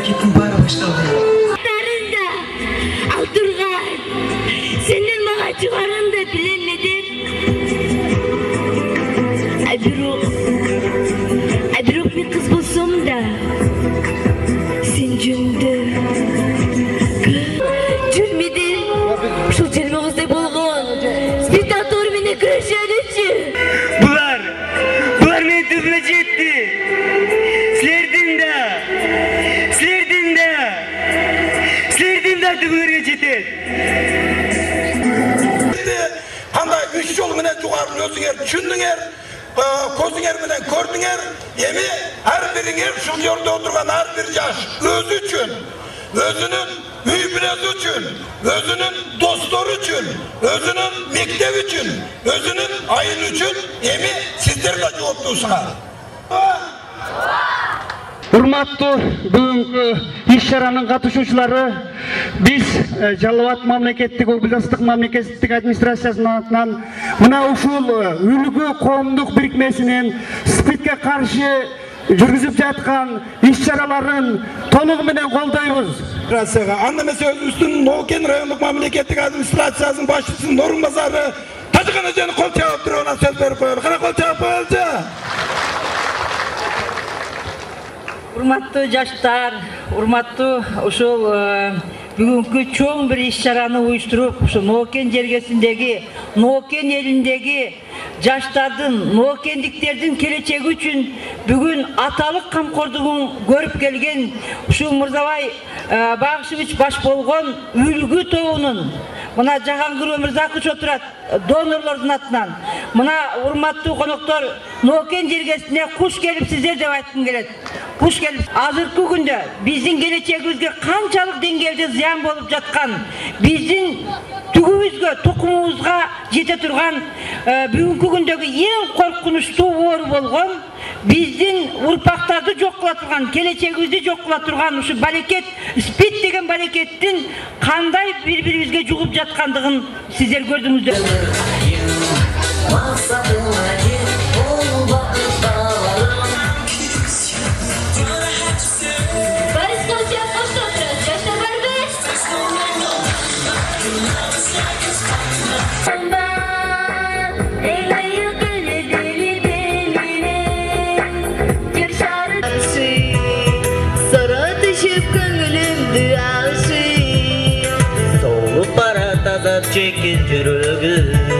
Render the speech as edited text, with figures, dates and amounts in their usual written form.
hareketin bari başladı. Darında Aldırgan senin bana çıkarın da bilemedim. Abruk bir kız bulsam da sen cündü. Cülmedi. Şu celmemizde bulgun. Spektatör beni kırışarıcı. Bular beni düzmeci etti. Sizlerden de düzmeci etti. Kanda 3 yol menen jugaryn özüňer düşündiňer, közüňer menen gördüňer, emi her biriňer şu ýerde oturgan her bir ýaş özü üçin, özünün müýbiresi üçin, özünün dostlary üçin, özünün mektebi üçin, özünün aýyny üçin emi sizler de jogapdysыңар. Урматтуу бүгүнкү иш-чаранын катышуучулары, биз Жалал Абад мамлекеттик областтык мамлекеттик администрациясынын атынан мына ушул үлгү коомдук бирикмесинин СПИДке каршы жүргүзүп жаткан иш-чараларын толугу менен колдойбуз. Анда эмес өзүбүздүн Нокен райондук мамлекеттик администрациясынын башчысынын орун базары Тажыкан эжени кол чабып туруп сөз берип коелу. Кана кол чабып коелучу. Урматтуу жаштар, урматтуу ушул бүгүнкү чоң бир иш-чараны уюштуруп, ушу Нокен жергесиндеги, Нокен элиндеги жаштардын, нокендиктердин келечеги үчүн бүгүн аталык камкордугун көрүп келген ушул Мырзабай Багышевич баш болгон үлгү тобунун мына Жахангир Өмүрзакович отурат донорлордун атынан. Мына урматтуу коноктор, Нокен жергесине куш келипсиздер деп айткым келет. Куш келип, азыркы күндө биздин келечегибизге канчалык деңгээлде зыян болуп жаткан, биздин түгүбүзгө, тукумубузга жете турган бүгүнкү күндөгү эң коркунучтуу оору болгон, биздин урпактарды жок кыла турган, келечегибизди жок кыла турган ушу балекет, СПИД деген балекеттин кандай бири-бирибизге жугуп жаткандыгын сиздер көрдүңүздөр. Çekin yürügü